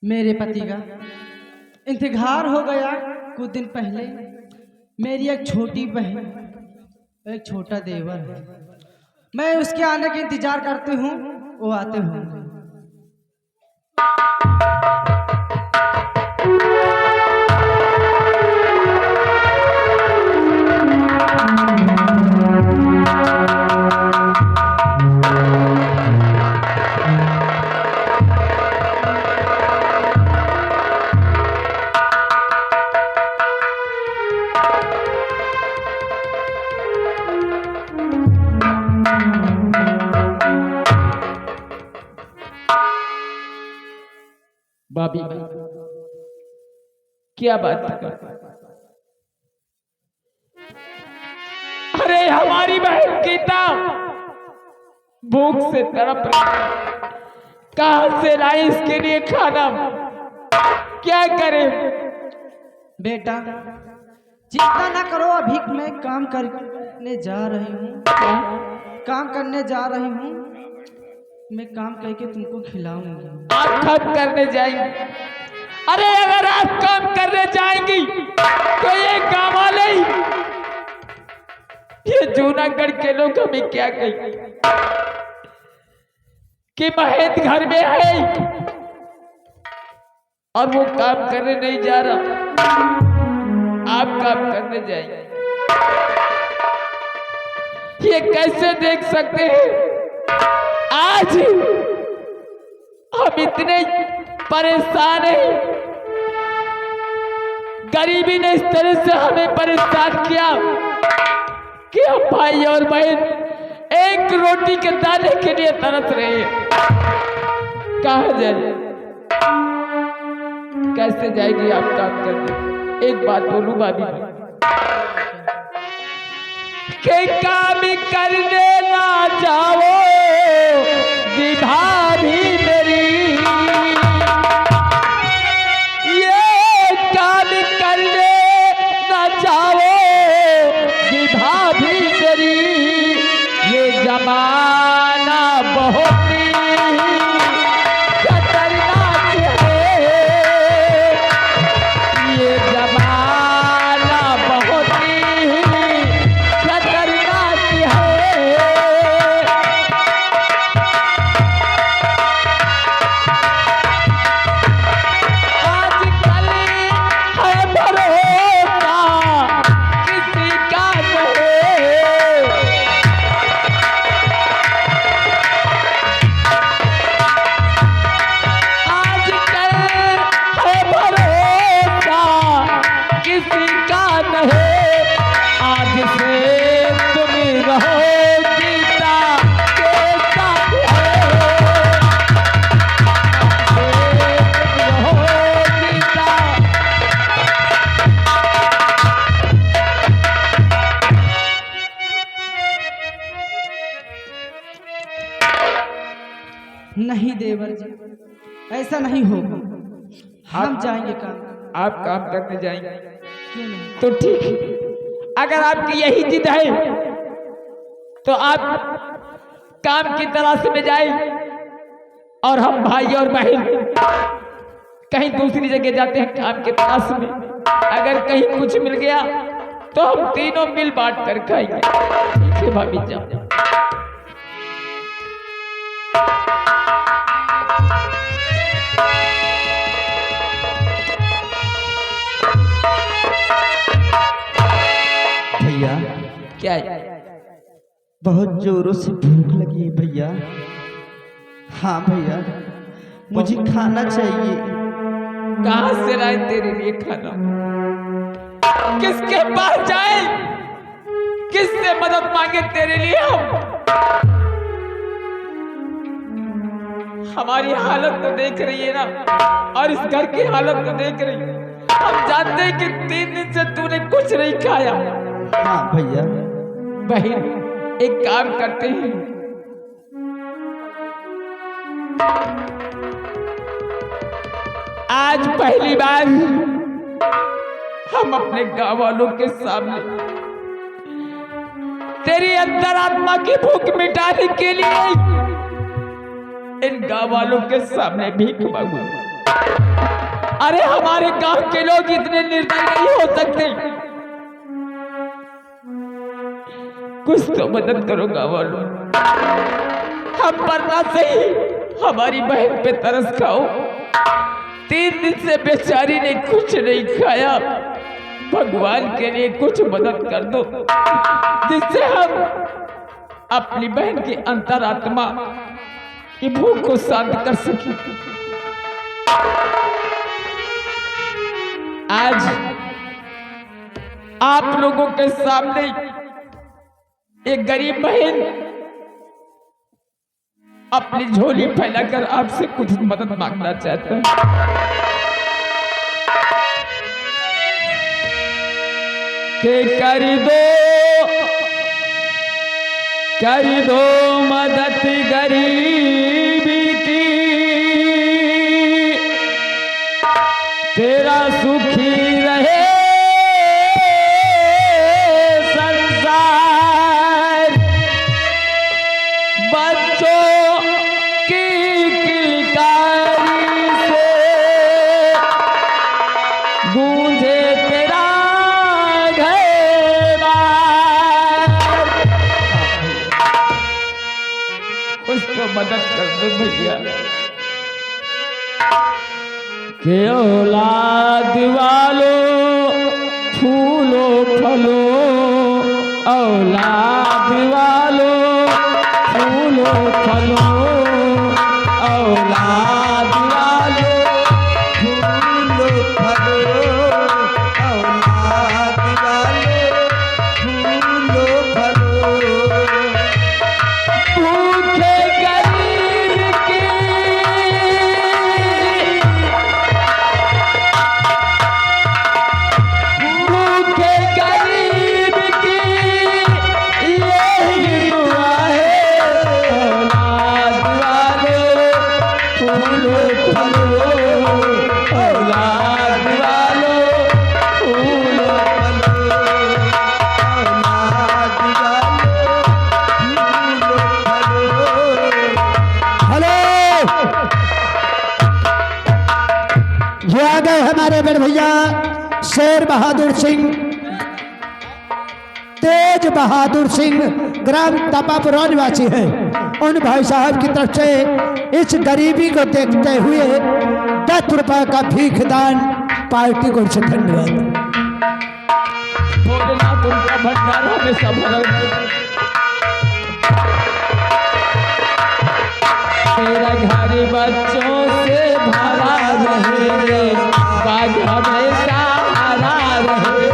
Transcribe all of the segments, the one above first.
मेरे पति का इंतजार हो गया कुछ दिन पहले। मेरी एक छोटी बहन, एक छोटा देवर है। मैं उसके आने का इंतजार करती हूँ, वो आते होंगे। भाभी, क्या बात है? अरे हमारी बहन गीता भूख से तड़प रही है। कहां से लाई इसके लिए खाना? क्या करे? बेटा चिंता ना करो, अभी मैं काम करने जा रही हूँ। काम करने जा रही हूँ, मैं काम करके तुमको खिलाऊंगी। आप काम करने जाएंगे? अरे अगर आप काम करने जाएंगी तो ये गाँव वाले, ये जूनागढ़ के लोग हमें क्या कहेंगे कि महेंद्र घर में है और वो काम करने नहीं जा रहा, आप काम करने जाएंगे। ये कैसे देख सकते हैं? आज हम इतने परेशान हैं, गरीबी ने इस तरह से हमें परेशान किया कि हम भाई और बहन एक रोटी के दाने के लिए तरस रहे हैं। कहाँ जाए? कैसे जाएगी आप काम करने? एक बात बोलूं भाभी, के काम करने ना जाओ भाभी मेरी, ये काम करने ना जाओ भाभी मेरी, ये जमाना बहुत खतरनाक है, ये जमाना बहुत खतरनाक है। नहीं देवर जी, ऐसा नहीं होगा। हम जाएंगे काम। आप काम करने जाएंगे? क्यों नहीं? तो ठीक है, अगर आपकी यही जिद है तो आप काम की तलाश में जाएं और हम भाई और बहन कहीं दूसरी जगह जाते हैं काम की तलाश में। अगर कहीं कुछ मिल गया तो हम तीनों मिल बांट कर खाएंगे। ठीक है भाभी जाओ। भैया क्या है? बहुत जोरों से भूख लगी है भैया। हाँ भैया, मुझे खाना चाहिए। कहां से लाए तेरे लिए खाना? किसके पास जाए, किससे मदद मांगे तेरे लिए? हमारी हालत तो देख रही है ना, और इस घर की हालत तो देख रही है। हम जानते हैं कि 3 दिन से तूने कुछ नहीं खाया। हाँ भैया। बहन एक काम करते हैं, आज पहली बार हम अपने गांव वालों के सामने तेरी अंतरात्मा की भूख मिटाने के लिए इन गांव वालों के सामने भीख मांगूंगा। अरे हमारे गांव के लोग इतने निर्दयी नहीं हो सकते। कुछ तो मदद करो गाँव वालों, हम मरना सही, हमारी बहन पे तरस खाओ। 3 दिन से बेचारी ने कुछ नहीं खाया, भगवान के लिए कुछ मदद कर दो जिससे हम अपनी बहन की अंतरात्मा की भूख को शांत कर सकें। आज आप लोगों के सामने एक गरीब बहन अपनी झोली फैलाकर आपसे कुछ मदद मांगना चाहता है कि कर दो मदद गरीबी की, तेरा सुखी रहे संसार। बच्चों की किलकारी से गूंजे तेरा घर बार। उसको मदद कर दो भैया के औलाद वालों फूलो फलो, औलाद वालों फूलो फलो, औलाद वालों फूलो फलो, औलाद वालों फूलो फलो। भूखे गरीब की भूखे गरीब की यही दुआ है। औलाद वालों फूलो फलो, औलाद वालों फूलो हेलो, ये आ गए हमारे बड़े भैया शेर बहादुर सिंह, तेज बहादुर सिंह, ग्राम तपापुरा निवासी है। उन भाई साहब की तरफ से इस गरीबी को देखते हुए 10 रुपए का भीख दान पार्टी को से धन्यवाद। भोलेनाथ उनका भंडार हमेशा भरा रहे। तेरा घर बच्चों से भरा रहे, बाग हमेशा हरा रहे।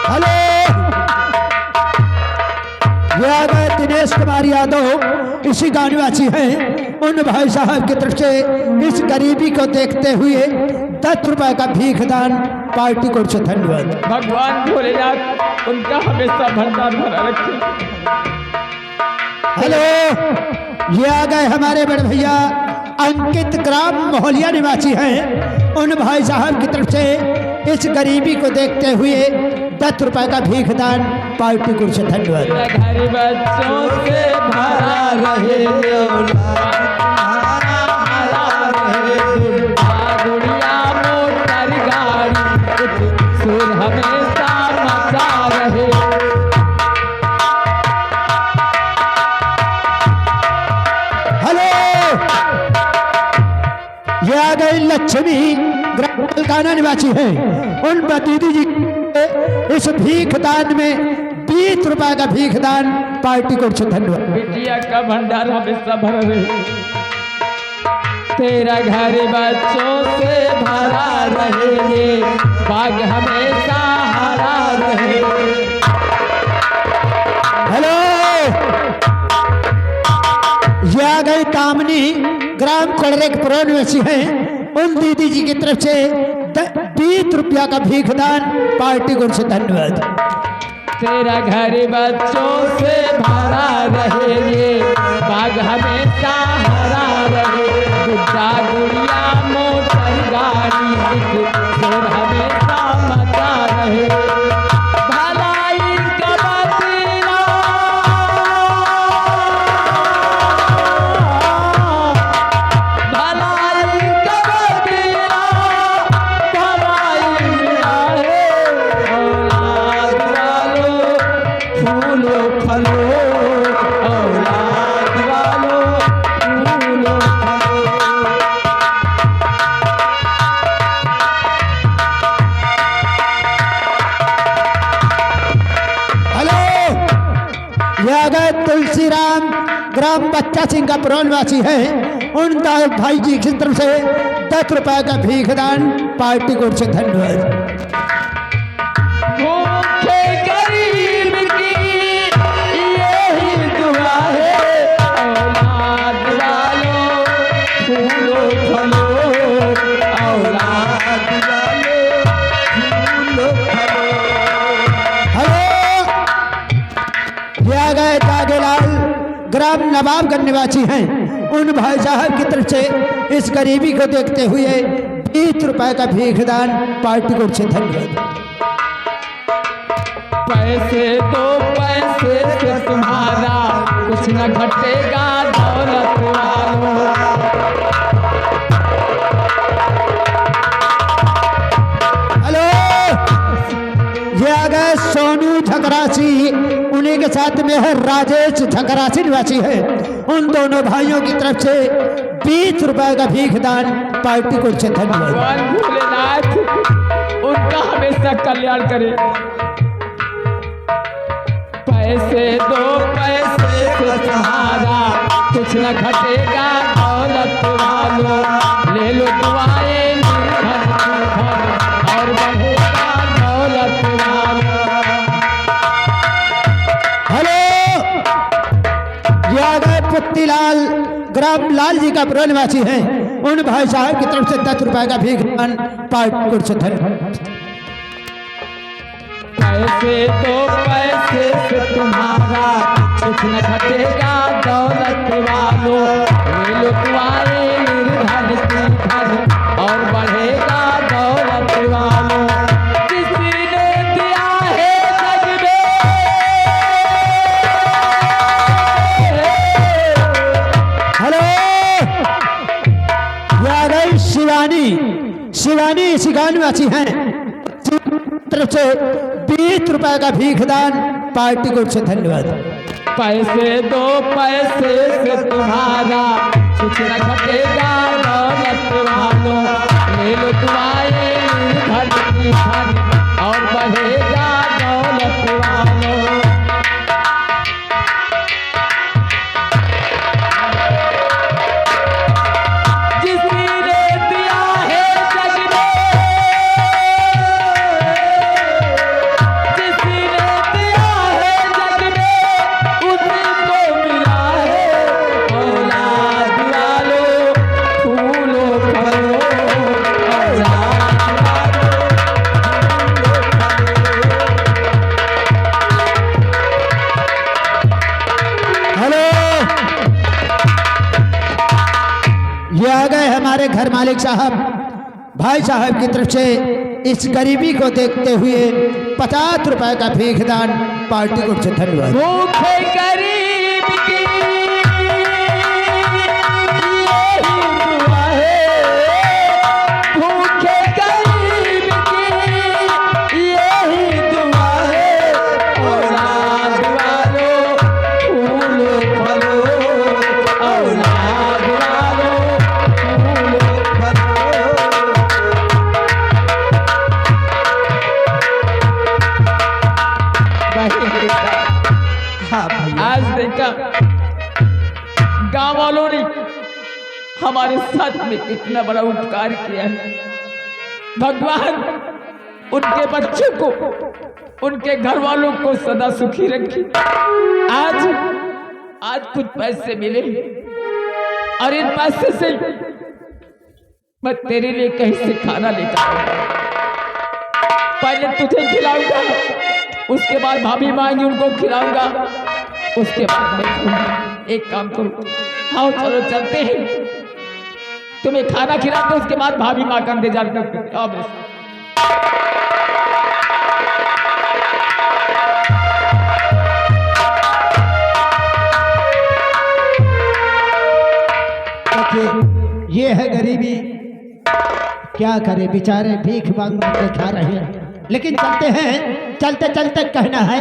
हेलो, ये आ गए दिनेश कुमार यादव, इसी गांव निवासी हैं। उन भाई साहब की तरफ से इस गरीबी को देखते हुए 10 रुपए का भीख दान पार्टी को से धन्यवाद। भगवान भोलेनाथ उनका हमेशा भंडार भरा रखे। हेलो, ये आ गए हमारे बड़े भैया अंकित, ग्राम मोहलिया निवासी हैं। उन भाई साहब की तरफ से इस गरीबी को देखते हुए 10 रुपए का भीख दान पार्टी को से धन्यवाद। तेरा घर बच्चों से भरा रहे, हरा रहे। गुड़िया मोटर गाड़ी सुर हमेशा मचा रहे। हेलो, ये आ गई लक्ष्मी, ग्राम मलकाना निवासी हैं। उन दीदी जी के इस भीख दान में 20 रुपए का भीख दान पार्टी को से धन्यवाद। बिटिया का भंडार हमेशा भरा रहे। तेरा घर बच्चों से भरा रहे, बाग हमेशा हरा रहे। हेलो, ये आ गई कामनी, ग्राम कोड़रेकपुरा निवासी हैं। उन दीदी जी की तरफ से 20 रुपया का भीख दान पार्टी को से धन्यवाद। तेरा घर बच्चों से भरा रहे, बाग हमेशा हरा रहे। गुड्डा गुड़िया मोटर गाड़ी सुर हमेशा मचा रहे। भलाई का बदला, भलाई ग्राम बच्चा सिंह का पुरनवासी है, उन दाऊद भाई जी की तरफ से 10 रुपए का भीख दान पार्टी को से धन्यवाद। भूखे गरीब की यही दुआ है, औलाद वालों फूलो फलो, औलाद वालों फूलो फलो। हेलो, ये आ गए जागेलाल ग्राम नवाबगंज निवासी हैं, उन भाई साहब की तरफ से इस गरीबी को देखते हुए 20 रुपए का भीख दान पार्टी को से धन्यवाद। पैसे दो पैसे से तुम्हारा कुछ न घटेगा दौलत वालों। हेलो, ये आ गए सोनू झकरासी, उन्हीं के साथ में है राजेश झकरासी निवासी है, उन दोनों भाइयों की तरफ से 20 रुपए का भीख दान पार्टी को से धन्यवाद। भगवान भोलेनाथ उनका हमेशा कल्याण करे। पैसे दो पैसे से तुम्हारा कुछ न घटेगा दौलत वालों, ले लो दुआएं निर्धन की धन और बढ़ेगा दौलत वालों। हेलो, ये आ गए पुत्तीलाल ग्राम लाल जी का पुरनवासी है, उन भाई साहब की तरफ से 10 रुपए का भीख दान पार्टी को से धन्यवाद। पैसे दो पैसे से तुम्हारा कुछ न घटेगा दौलत वालों, ले लो दुआएं निर्धन की धन और बढ़ेगा दौलत वालों। किसी ने दिया है जग में, हेलो, ये आ गई शिवानी, शिवानी शिकानवासी हैं, तरफ से 20 रुपए का भीख दान पार्टी को से धन्यवाद। पैसे दो पैसे से तुम्हारा कुछ न घटेगा दौलत वालों, ले लो दुआएं निर्धन की धन और बढ़ेगा दौलत वालों। जिसने दिया है जग में, जिसने दिया है जग में उसी को मिला है, औलाद वालों फूलो फलो, औलाद वालों हेलो, ये आ गए हमारे घर मालिक साहब, भाई साहब की तरफ से इस गरीबी को देखते हुए 50 रुपए का भीख दान पार्टी को से धन्यवाद। भूखे गरीब की यही दुआ है, भूखे गरीब की यही दुआ है, औलाद वालों फूलो फलो, औलाद वालों फूलो फलो। हाँ भैया, आज देखा गांव वालों ने हमारे साथ में कितना बड़ा उपकार किया है। भगवान उनके बच्चों को, उनके घर वालों को सदा सुखी रखे। आज कुछ पैसे मिले और इन पैसे से मैं तेरे लिए कहीं से खाना लेकर आऊंगा। पहले तुझे खिलाऊंगा, उसके बाद भाभी मांगी उनको खिलाऊंगा, उसके बाद मैं खाऊंगा। एक काम करो, आओ चलो चलते हैं, तुम्हें खाना खिलाते उसके बाद भाभी माँ का इंतजार करते। आओ मेरे साथ। ये है गरीबी, क्या करे बेचारे, भीख मांग मांग के खा रहे हैं। लेकिन चलते हैं, चलते चलते कहना है,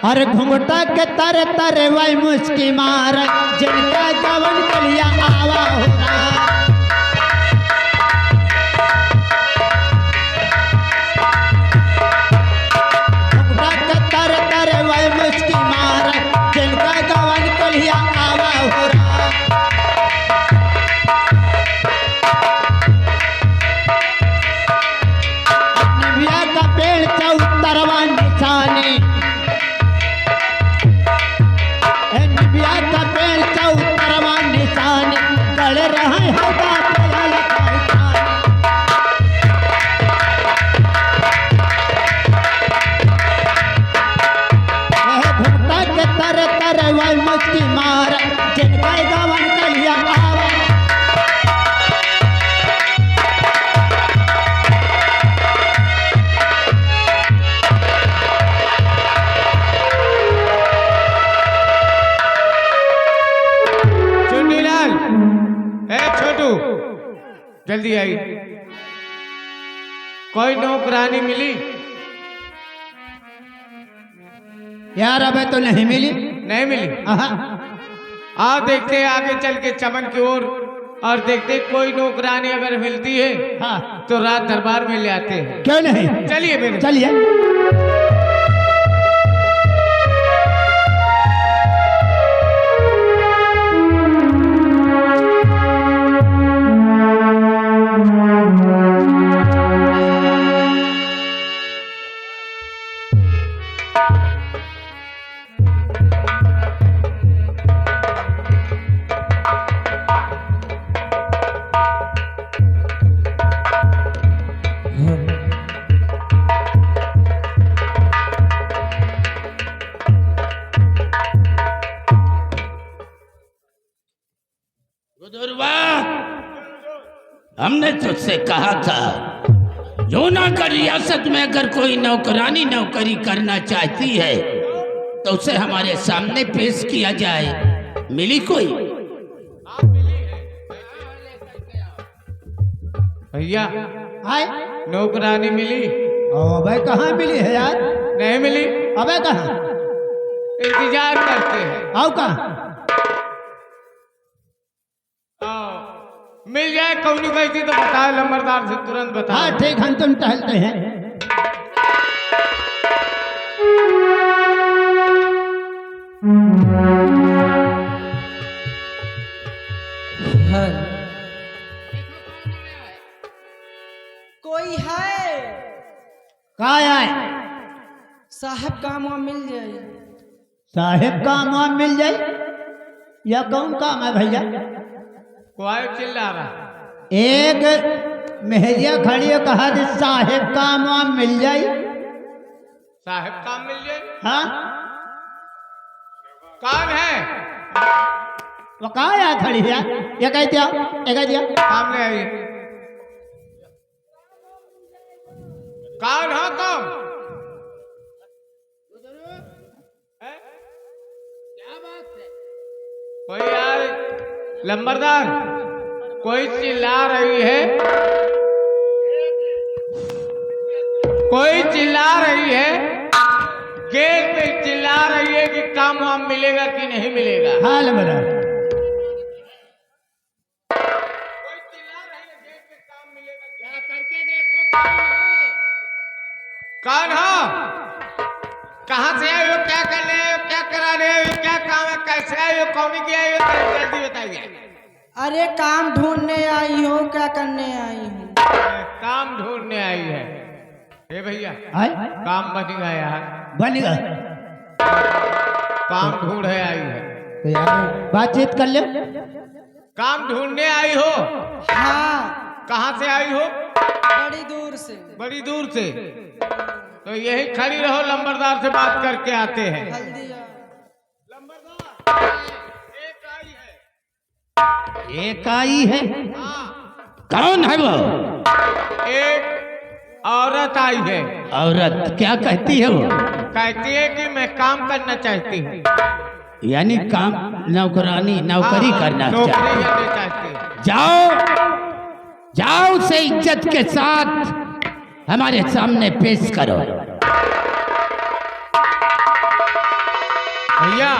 अरे घुंघटा के तारे तारे वही मुस्की मार, जिनका जवन कलिया आवा होना। घुंघटा के तारे तारे वही मुस्की मार, जिनका जल्दी आई। कोई नौकरानी मिली? यार अबे तो नहीं मिली। नहीं मिली? आहा। आप देखते हैं आगे चल के चमन की ओर और देखते कोई नौकरानी अगर मिलती है हाँ। तो रात दरबार में ले आते हैं। क्यों नहीं? चलिए मेरे। चलिए। हमने तुझसे कहा था जूनागढ़ रियासत में अगर कोई नौकरानी नौकरी करना चाहती है तो उसे हमारे सामने पेश किया जाए। मिली कोई? भैया हाय। नौकरानी मिली? अबे कहाँ मिली है यार? नहीं मिली। अबे कहाँ? इंतजार करते हैं। आओ कहाँ? मिल जाए कौनी कहती तो बताओ, लंबरदार से तुरंत बताओ। हाँ ठीक, हम तुम टहलते हैं। कोई है? कहाँ आए? साहब काम वहाँ मिल जाए। साहेब काम वहाँ मिल जाए या कौन काम है भैया? कोई चिल्ला रहा। एक मेहरिया खड़ी है, कहा कि साहेब काम वहाँ मिल जाए। साहब काम मिल जाए? हाँ। कौन है? वो कहाँ यार खड़ी है? ये कह दिया, ये कह दिया। सामने आइए। कौन हो तुम? क्या बात है? कोई यार लंबरदार, कोई चिल्ला रही है, कोई चिल्ला रही है, गेट पे चिल्ला रही है कि काम वाम मिलेगा कि नहीं मिलेगा। हाँ लंबरदार। कोई चिल्ला रही है गेट पे काम मिलेगा क्या? करके देखो कौन हो? कहाँ से आए हो? क्या करने आए हो? क्या कराने आए हो? क्या काम है? कैसे आए हो? कौन की आए हो? जल्दी बताइए। अरे काम ढूंढने आई हो, क्या करने आई हो? काम ढूंढने आई है। ए भैया आए? काम बन गया यार। बनेगा। काम ढूंढे आई है। तो यार बातचीत कर ले। काम ढूंढने आई हो? हाँ। कहाँ से आई हो? बड़ी दूर से। बड़ी दूर से? तो यही खड़ी रहो, लंबरदार से बात करके आते हैं। हल्दिया। लंबरदार एक आई है। एक आई है? हाँ। कौन है वो? एक औरत आई है। औरत क्या कहती है वो? कहती है कि मैं काम करना चाहती हूँ। यानी काम नौकरानी नौकरी करना नौकरी चाहती है। करना चाहती है। जाओ जाओ से इज्जत के साथ हमारे सामने पेश करो। भैया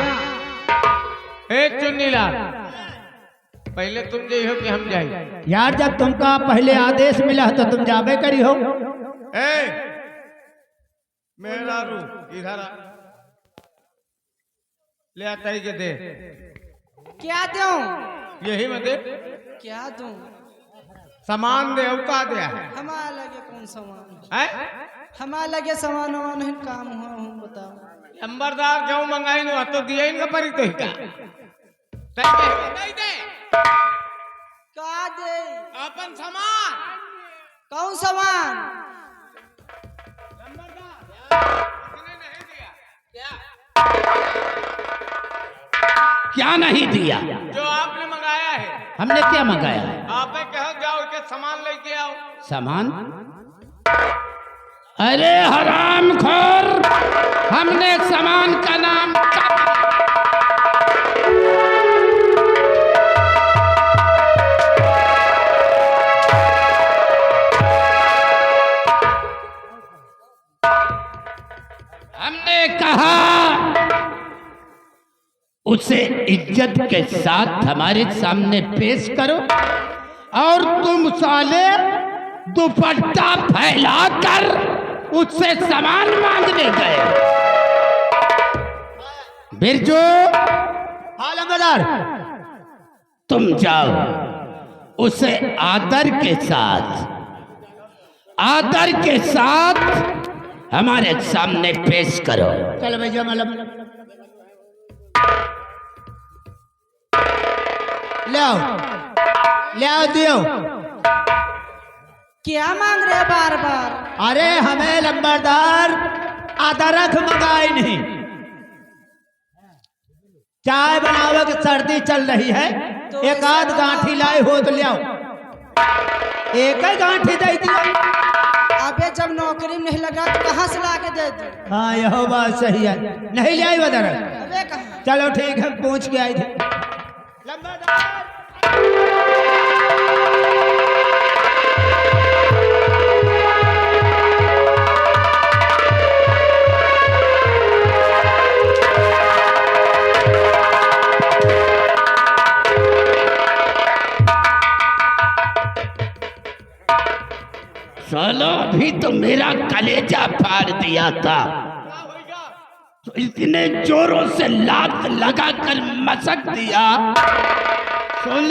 ए चुन्नीलाल, पहले तुम जे हो कि हम जाए? यार जब तुमका पहले आदेश मिला तो तुम जाबे करी हो। ए मेरा रू इधर आ, ले आता ही के दे। क्या दूं? यही में दे। क्या दूं? सामान दे। अब का दिया है? हमारा लगे कौन सामान? हैं? हमारा लगे सामान वामान है, काम हुआ हूँ बताओ। लंबरदार जो मंगाई नो तो दिया इनका परी तो ही का नहीं दे। का दे? अपन सामान। कौन सामान? इसने नहीं दिया क्या नहीं दिया? जो आपने मंगाया है। हमने क्या मंगाया है? आपने कहा जाओ के सामान लेके आओ। सामान? अरे हरामखोर, हमने सामान का नाम हमने कहा उसे इज्जत के साथ हमारे सामने पेश करो, और तुम साले दुपट्टा फैलाकर उससे सामान मांगने गए। बिरजू, हाँ लंबरदार। तुम जाओ, उसे आदर के साथ हमारे सामने पेश करो। चल भैया मतलब ले आओ दियो। क्या मांग रहे बार बार? अरे हमें लंबरदार अदरक मंगाई नहीं। चाय बनावे की सर्दी चल रही है, एक आध गांठी लाए हो तो ले आओ। एक ही गांठी दे दियो। अबे जब नौकरी में नहीं लगा तो कहाँ से ला के दे दू? हाँ यह बात सही है, नहीं ले आई अदरक। अबे कहाँ? चलो ठीक है, पूछ के आई थी। लंबरदार सालो, अभी तो मेरा कलेजा फाड़ दिया था, तो इतने जोरों से लात लगाकर मसक दिया। सुन,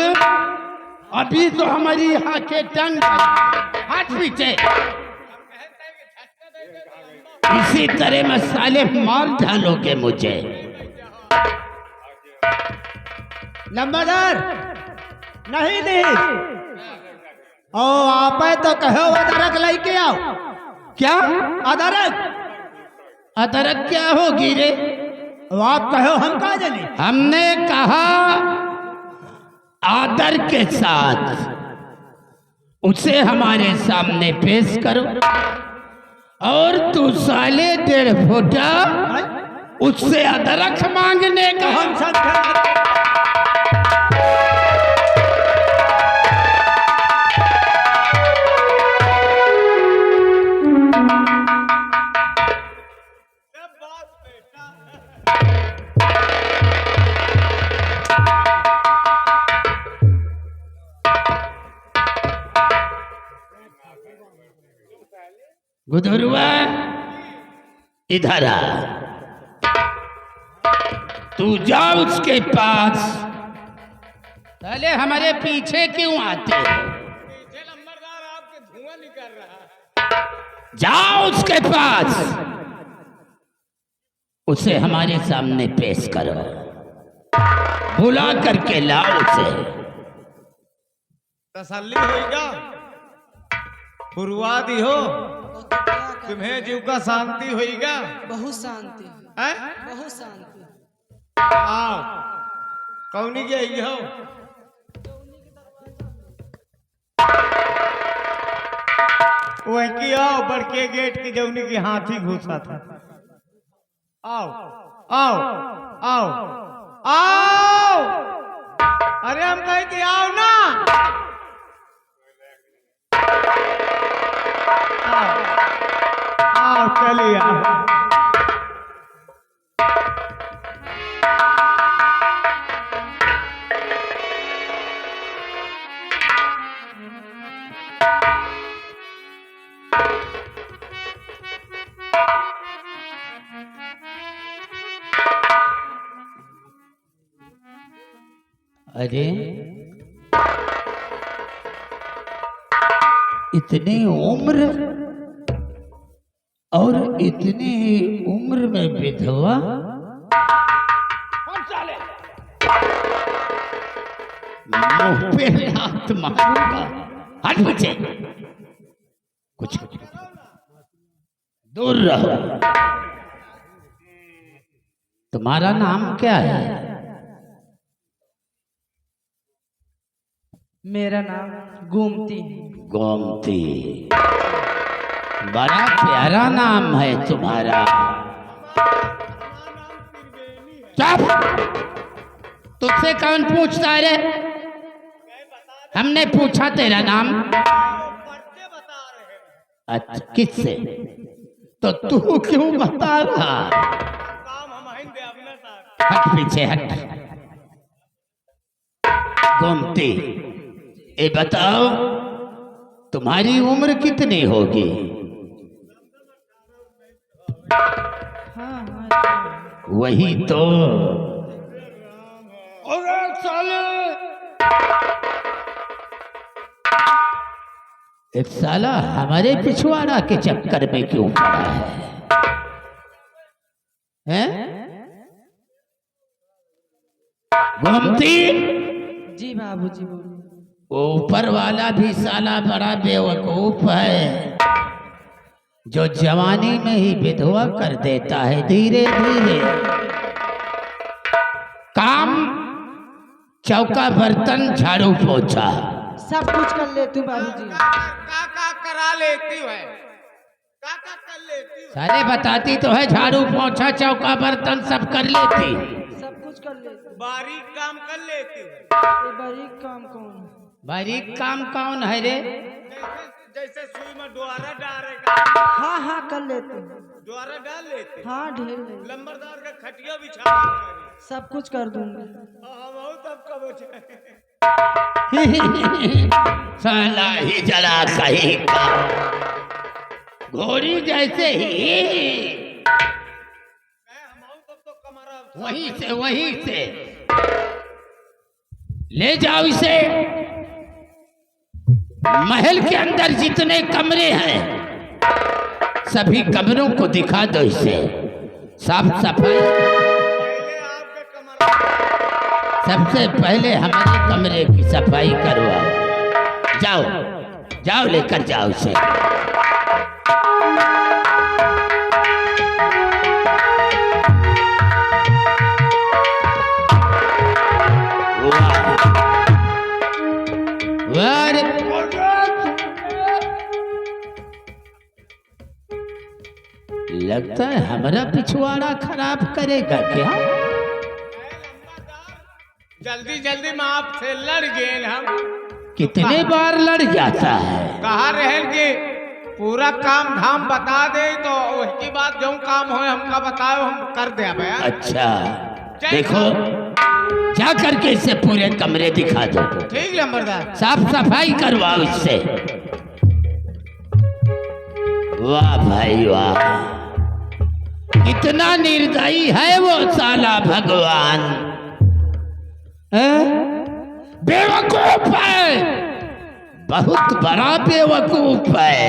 अभी तो हमारी यहाँ के टंग हाथ पीछे। इसी तरह मसाले मार डालोगे मुझे। लंबरदार नहीं दी। ओ आप तो कहो अदरक लेके आओ। क्या अदरक? अदरक क्या होगी रे? आप कहो, हम कहा जाने। हमने कहा आदर के साथ उसे हमारे सामने पेश करो, और तू साले 1.5 फुटा उससे अदरक मांगने का। हम सब गुदरुआ, इधर आ। तू जा उसके पास। पहले हमारे पीछे क्यों आते हो? पीछे लंबरदार आपके धुआं निकल रहा है। जाओ उसके पास, उसे हमारे सामने पेश करो, बुला करके लाओ उसे। तसल्ली होगा, पुरवादी हो, तुम्हें जीव का शांति होगा। बहुत शांति, हैं? बहुत शांति। आओ, कौनी के आई हो? वह की आओ, बड़के गेट की जौनी की हाथी घुसा था। आओ आओ आओ आओ, अरे हम कहे कि आओ ना। आओ आओ, चलिए आओ। अरे इतनी उम्र और इतनी उम्र में विधवा? मुंह पे लात मारूंगा। हट बच्चे, कुछ दूर रहो। तुम्हारा नाम क्या है? मेरा नाम गोमती। गोमती, बड़ा प्यारा नाम है तुम्हारा। चुप! तुझसे कौन पूछता है रे? हमने पूछा तेरा नाम। अच्छा, किससे? तो तू क्यों बता रहा? हट पीछे हट। गोमती, ये बताओ तुम्हारी उम्र कितनी होगी? वही तो। अरे साले, एक साला हमारे पिछवाड़ा के चक्कर में क्यों पड़ा है? गोमती, जी बाबूजी बोलो। ऊपर वाला भी साला बड़ा बेवकूफ है, जो जवानी में ही विधवा कर देता है धीरे धीरे। काम चौका बर्तन झाड़ू पोछा सब कुछ कर लेती हूँ बाबूजी। का करा लेती है, का कर लेती है। सारे बताती तो है, झाड़ू पोछा चौका बर्तन सब कर लेती। सब कुछ कर लेती हूँ। बारीक काम कर लेती है। ये बारीक काम कौन है? बारीक काम कौन है रे? जैसे सुई में द्वारा डालेगा, हाँ हाँ कर लेती हूँ। द्वारा डाल लेते। हाँ ढेर ले। लंबरदार का खटिया बिछा सब कुछ कर दूंगी। हम तब कब बचे। साला ही जला कहीं का घोड़ी जैसे ही। वहीं से ले जाओ इसे। महल के अंदर जितने कमरे हैं सभी कमरों को दिखा दो इसे। साफ सफाई सबसे पहले हमारे कमरे की सफाई करवाओ। जाओ जाओ, लेकर जाओ इसे। लगता है हमारा पिछवाड़ा खराब करेगा क्या? जल्दी जल्दी में आपसे लड़ गए हम। कितने बार लड़ जाता है? कहा रहे कि पूरा काम धाम बता दे तो उसकी बात जो काम हो हमका बताओ, हम कर दे भैया। अच्छा देखो, जा करके इससे पूरे कमरे दिखा दो। ठीक लंबरदार। साफ सफाई करवाओ इससे। वाह भाई वाह, कितना निर्दयी है वो साला भगवान। बेवकूफ है, बहुत बड़ा बेवकूफ है।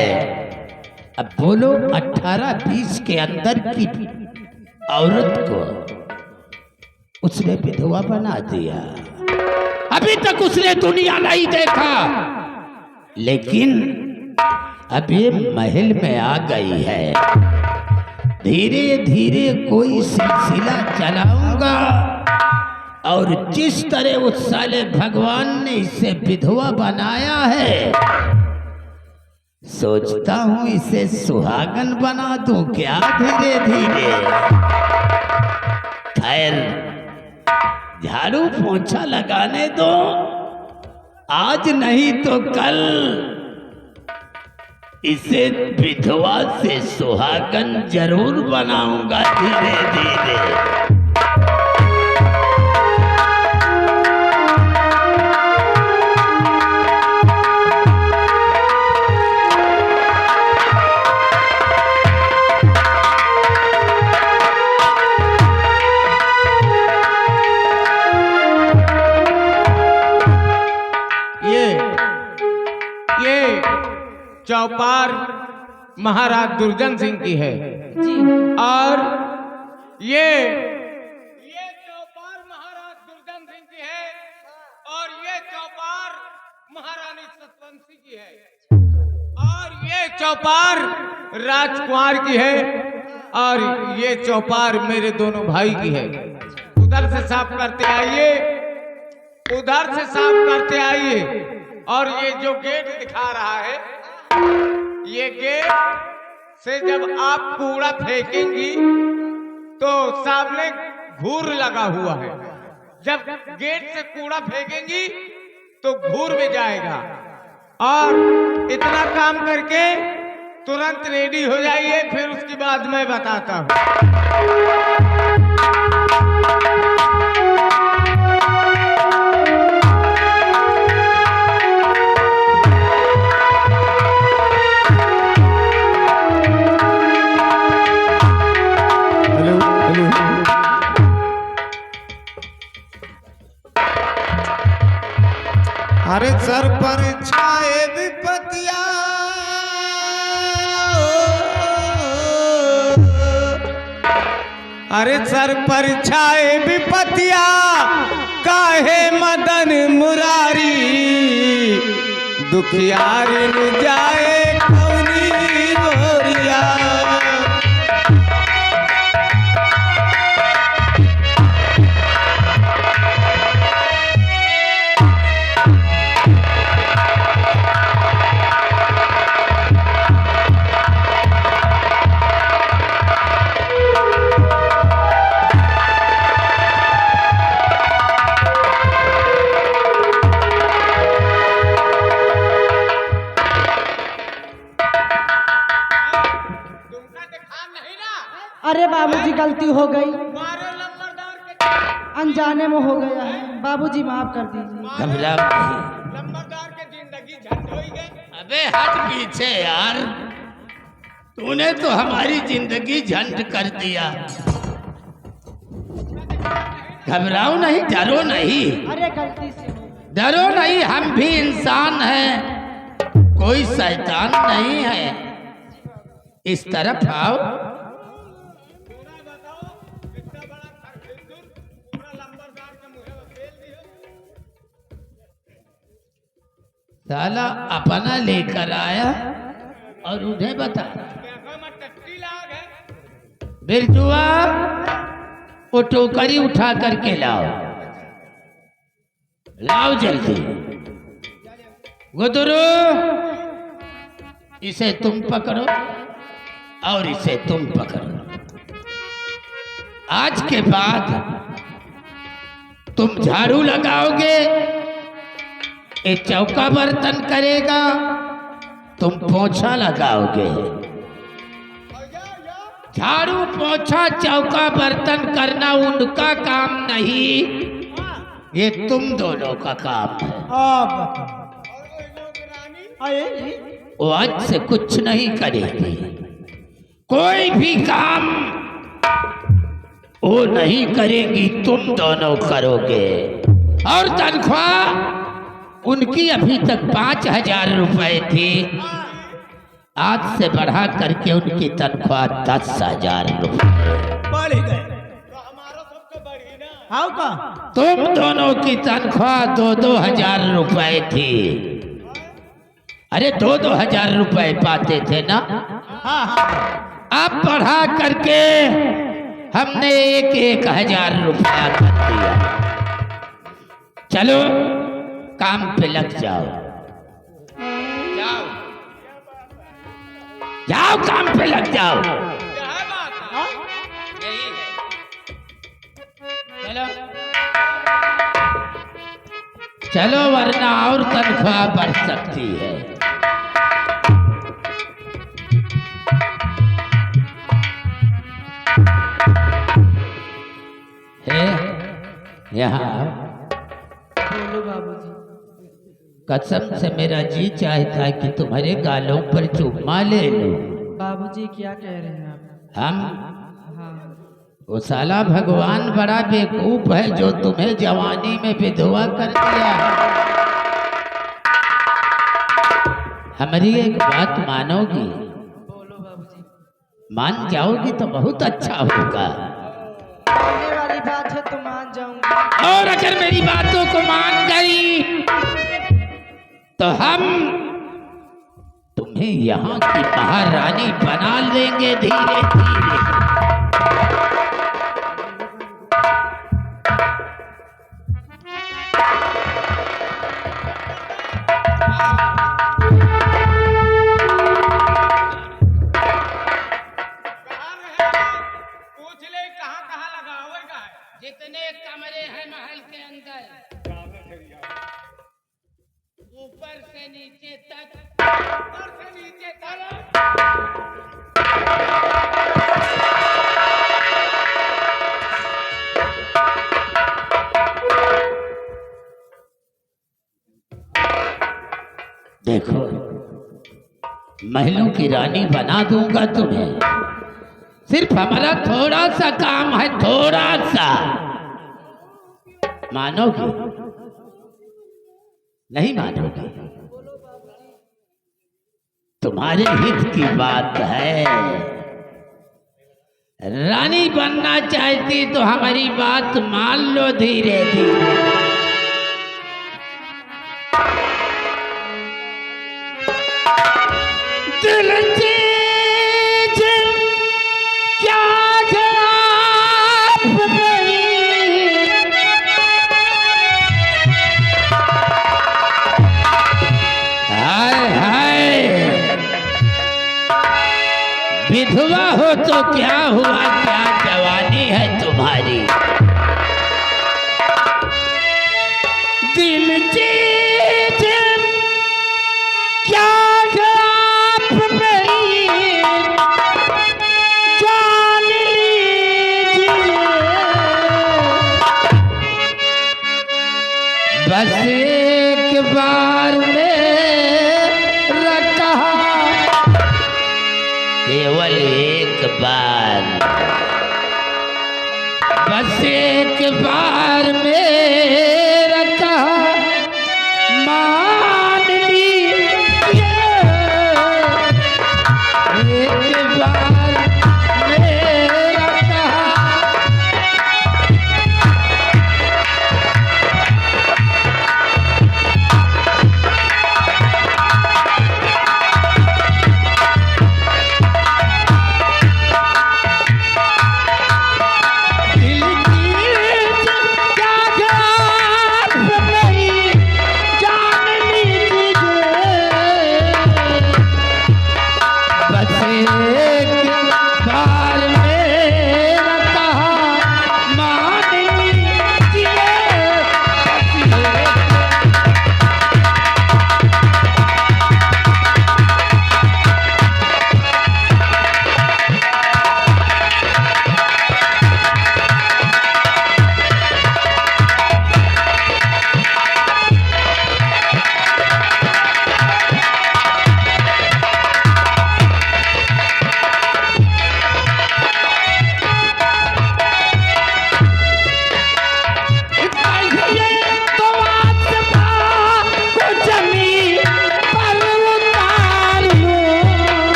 अब बोलो, 18-20 के अंदर की औरत को उसने विधवा बना दिया। अभी तक उसने दुनिया नहीं देखा, लेकिन अब ये महल में आ गई है। धीरे धीरे कोई सिलसिला चलाऊंगा और जिस तरह उस साले भगवान ने इसे विधवा बनाया है, सोचता हूं इसे सुहागन बना दूं क्या धीरे धीरे। खैर, झाड़ू पोंछा लगाने दो, आज नहीं तो कल इसे विधवा से सुहागन जरूर बनाऊंगा धीरे धीरे। ये चौपार महाराज दुर्जन सिंह की है जी। और ये चौपार महाराज दुर्जन सिंह की है और ये चौपार बंसी की है और ये चौपार राजकुमार की है और ये चौपार मेरे दोनों भाई की है। उधर से साफ करते आइए, उधर से साफ करते आइए। और ये जो गेट दिखा रहा है, ये गेट से जब आप कूड़ा फेंकेंगी तो सामने घूर लगा हुआ है। जब गेट से कूड़ा फेंकेंगी तो घूर में जाएगा। और इतना काम करके तुरंत रेडी हो जाइए, फिर उसके बाद मैं बताता हूँ। हेलो हेलो अरे सर पर छाए विपतिया, अरे सर पर छाए विपतिया, काहे मदन मुरारी, दुखियारी न जाए कौनी गोरिया। अरे बाबूजी गलती हो गई, मारो लंबरदार के, अनजाने में हो गया है। बाबूजी माफ कर दीजिए। घबरा नहीं। लंबरदार के जिंदगी झंड हो गई। अबे हट पीछे यार, तूने तो हमारी जिंदगी झंड कर दिया। घबराओ नहीं, डरो नहीं, अरे गलती से हो गई। डरो नहीं, हम भी इंसान हैं, कोई शैतान नहीं है। इस तरफ आओ। साला अपना लेकर आया और उन्हें बता। बिरजुआ, वो टोकरी उठा करके लाओ, लाओ जल्दी। गुदरू, इसे तुम पकड़ो और इसे तुम पकड़ो। आज के बाद तुम झाड़ू लगाओगे, ये चौका बर्तन करेगा, तुम पोछा लगाओगे। झाड़ू पोछा चौका बर्तन करना उनका काम नहीं, ये तुम दोनों का काम है। वो आज से कुछ नहीं करेगी, कोई भी काम वो नहीं करेगी, तुम दोनों करोगे। और तनख्वाह उनकी अभी तक 5,000 रुपए थी, आज से बढ़ा करके उनकी तनख्वाह 10,000 रुपए बढ़ गए। आओ का तुम दोनों की तनख्वाह 2-2 हजार रुपए थी। अरे 2-2 हजार रुपए पाते थे ना, हाँ हाँ अब बढ़ा करके हमने 1-1 हजार रुपया कर दिया। चलो काम पे लग जाओ, जाओ जाओ काम पे लग जाओ। यही है। चलो चलो, वरना और तनख्वाह बढ़ सकती है। यहाँ बोलो बाबूजी। कसम से मेरा जी चाहता है कि तुम्हारे गालों पर चुम्मा ले लो। बाबूजी क्या कह रहे हैं आप? हम हाँ वो साला भगवान बड़ा बेवकूफ है जो तुम्हें जवानी में विधवा कर दिया। हमारी एक बात मानोगी? बोलो बाबूजी। मान जाओगी तो बहुत अच्छा होगा। मानने वाली बात है तो मान जाऊंगी। और अगर मेरी बातों को मान गई तो हम तुम्हें यहाँ की महारानी बना लेंगे धीरे धीरे। पूछ ले कहाँ कहाँ लगावेगा है। जितने कमरे हैं महल के अंदर, ऊपर से नीचे तक, ऊपर से नीचे तक। देखो महलों की रानी बना दूंगा तुम्हें। सिर्फ हमारा थोड़ा सा काम है, थोड़ा सा। मानोगे? नहीं मानोगे? तुम्हारे हित की बात है। रानी बनना चाहती तो हमारी बात मान लो धीरे धीरे। दिल चीज क्या जवाब नहीं, हाय हाय विधवा हो तो क्या हुआ, क्या जवानी है तुम्हारी। दिल चीज क्या बस एक बार मेरा कहा, केवल एक बार, बस एक बार मेरा कहा मान लीजिए। एक बार मेरा कहा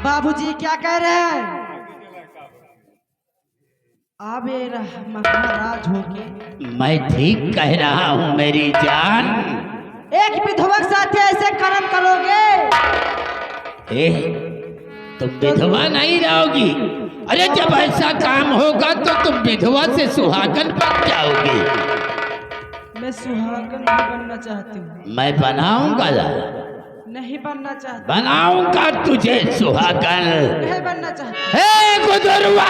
बाबूजी क्या कह रहे हैं? आबे महाराज होके मैं ठीक कह रहा हूँ मेरी जान। एक विधवा के साथ ऐसे कर्म करोगे? ए, तुम विधवा नहीं रहोगी। अरे जब ऐसा काम होगा तो तुम विधवा से सुहागन बन जाओगी। मैं सुहागन नहीं बनना चाहती हूँ। मैं बनाऊंगा, नहीं बनना चाहती। बनाऊंगा तुझे सुहागन। नहीं बनना चाहती। हे गुदरवा,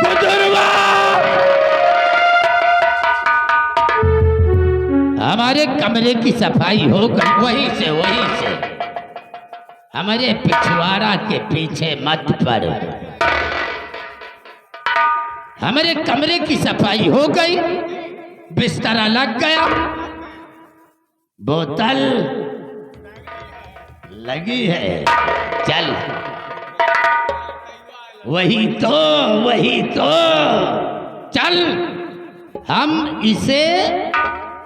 गुजरवा हमारे कमरे की सफाई हो गई, वहीं से हमारे पिछवाड़ा के पीछे मत पड़। हमारे कमरे की सफाई हो गई, बिस्तरा लग गया, बोतल लगी है, चल वही तो चल हम इसे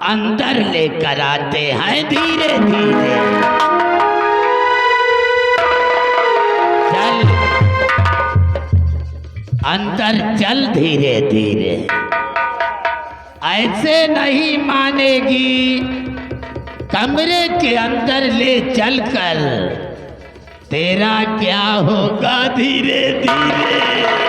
अंदर लेकर आते हैं धीरे धीरे। चल अंदर चल धीरे धीरे, ऐसे नहीं मानेगी। कमरे के अंदर ले चलकर तेरा क्या होगा धीरे धीरे।